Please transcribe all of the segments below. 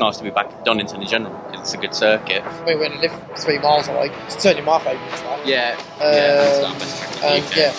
nice to be back at Donington in general because it's a good circuit. We only live 3 miles away. It's certainly my favourite track. Yeah, that's our best track in the UK. Yeah.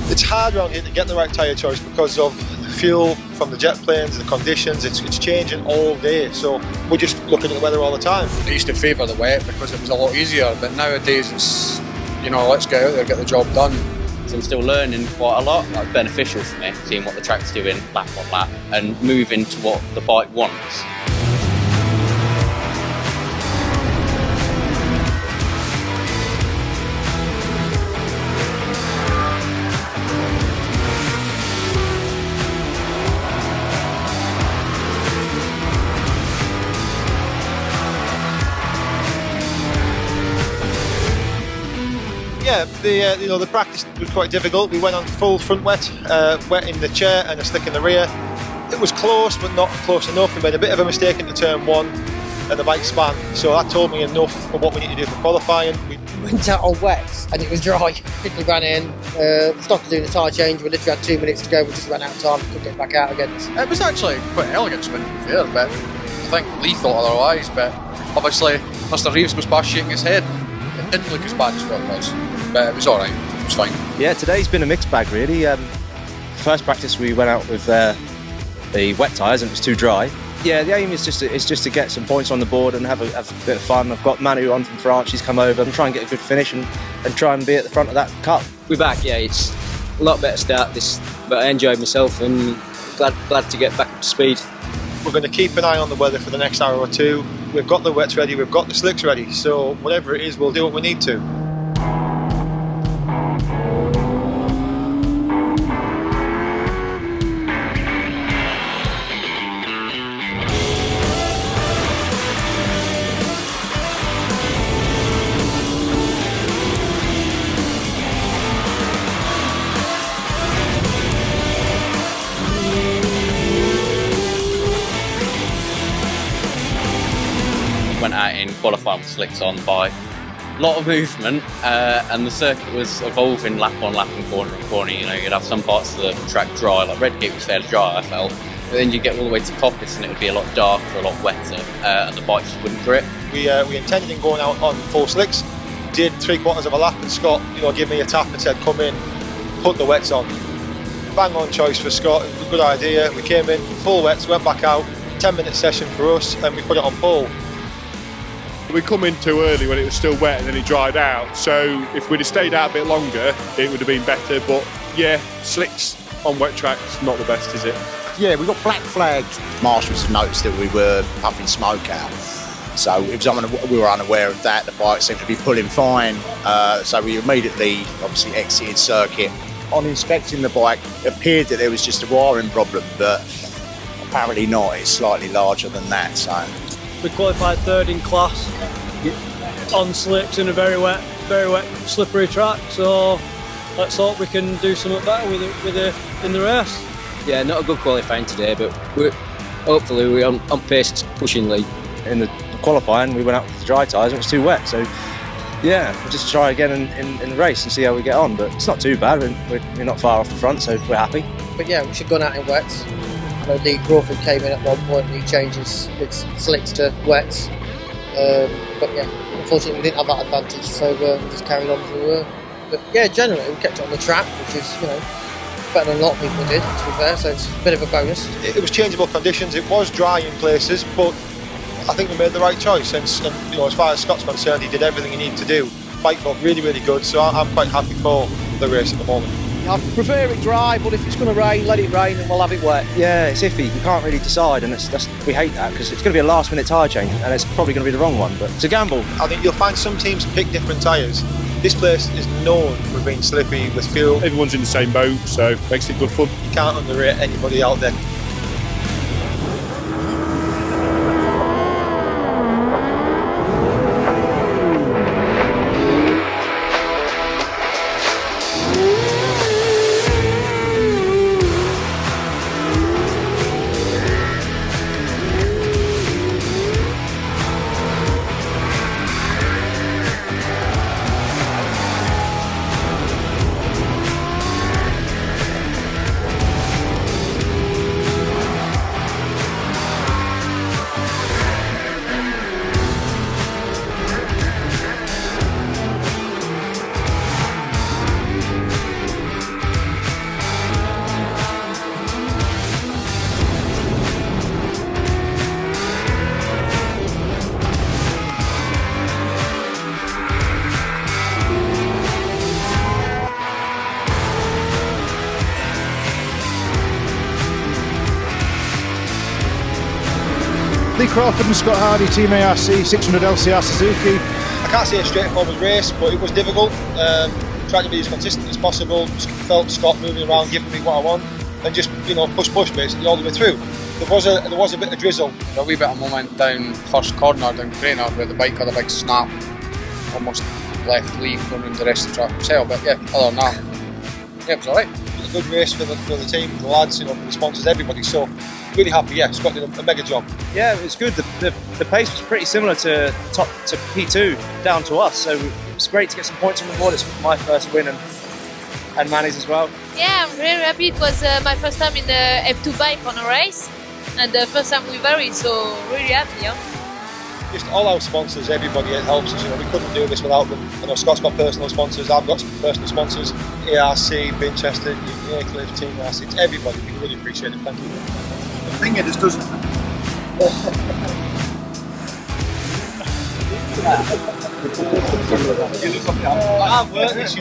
It's hard around here to get the right tyre choice because of the fuel from the jet planes, the conditions, it's changing all day, so we're just looking at the weather all the time. I used to favour the wet because it was a lot easier, but nowadays it's, let's get out there, get the job done. So I'm still learning quite a lot, like beneficial for me, seeing what the track's doing lap on lap and moving to what the bike wants. Yeah, the practice was quite difficult. We went on full front wet in the chair and a slick in the rear. It was close, but not close enough. We made a bit of a mistake into turn 1 and the bike span, so that told me enough for what we need to do for qualifying. We went out on wet and it was dry. Quickly ran in, stopped doing the tyre change. We literally had 2 minutes to go. We just ran out of time, couldn't get back out again. It was actually quite an elegant spin, to be fair, but I think Lee thought otherwise, but obviously Mr. Reeves goes past shaking his head. It didn't look as bad as what it was, but it was alright, it was fine. Yeah, today's been a mixed bag really. First practice we went out with the wet tyres and it was too dry. Yeah, the aim is just to get some points on the board and have a bit of fun. I've got Manu on from France, he's come over and try and get a good finish and try and be at the front of that cup. We're back, yeah, it's a lot better start this, but I enjoyed myself and glad to get back up to speed. We're going to keep an eye on the weather for the next hour or two. We've got the wets ready, we've got the slicks ready, so whatever it is, we'll do what we need to. Went out in qualifying with slicks on by a lot of movement and the circuit was evolving lap on lap and corner on corner. You'd have some parts of the track dry, like Redgate was fairly dry I felt, but then you get all the way to Coppice and it would be a lot darker, a lot wetter and the bikes just wouldn't grip. We intended on going out on full slicks, did 3/4 of a lap and Scott gave me a tap and said come in, put the wets on. Bang on choice for Scott, it was a good idea. We came in, full wets, went back out, 10-minute session for us and we put it on pole. We come in too early when it was still wet and then it dried out, so if we'd have stayed out a bit longer it would have been better, but yeah, slicks on wet tracks not the best, is it? Yeah, we got black flags. Marshals have noticed that we were puffing smoke out, so we were unaware of that. The bike seemed to be pulling fine, so we immediately obviously exited circuit. On inspecting the bike, it appeared that there was just a wiring problem, but apparently not, it's slightly larger than that. So we qualified third in class on slicks in a very wet, slippery track. So let's hope we can do something better with it in the race. Yeah, not a good qualifying today, but hopefully we're on pace pushing Lee. In the qualifying, we went out with the dry tyres and it was too wet. So yeah, we'll just try again in the race and see how we get on. But it's not too bad. We're not far off the front, so we're happy. But yeah, we should have gone out in wets. I know Lee Crawford came in at one point and he changed his slicks to wets. But yeah, unfortunately we didn't have that advantage, so we just carried on as we were. But yeah, generally we kept it on the track, which is, better than a lot of people did, to be fair, so it's a bit of a bonus. It was changeable conditions, it was dry in places, but I think we made the right choice. And as far as Scott's concerned, he did everything he needed to do. Bike felt really, really good, so I'm quite happy for the race at the moment. I prefer it dry, but if it's going to rain, let it rain and we'll have it wet. Yeah, it's iffy. We can't really decide, and we hate that because it's going to be a last-minute tyre change, and it's probably going to be the wrong one. But it's a gamble. I think you'll find some teams pick different tyres. This place is known for being slippy with fuel. Everyone's in the same boat, so it makes it good fun. You can't underrate anybody out there. Lee Crawford and Scott Hardy, Team ARC, 600 LCR Suzuki. I can't say a straightforward race, but it was difficult. Tried to be as consistent as possible. Felt Scott moving around, giving me what I want, and just push basically all the way through. There was a bit of drizzle. A wee bit of moment down first corner down Craner where the bike had a big snap, almost left Lee going around the rest of the track himself. But yeah, other than that, yeah, it was alright. It was a good race for the team, for the lads, for the sponsors, everybody. So really happy. Yeah, Scott did a mega job. Yeah, it was good. The pace was pretty similar to P2 down to us, so it was great to get some points on the board. It's my first win and Manny's as well. Yeah, I'm really happy. It was my first time in the F2 bike on a race, and the first time with Barry, so really happy. Yeah? Just all our sponsors, everybody helps us. We couldn't do this without them. Scott's got personal sponsors, I've got some personal sponsors, ARC, Winchester, Cliff, Team ARC, it's everybody. We really appreciate it. Thank you. The thing it just doesn't. I've worked this,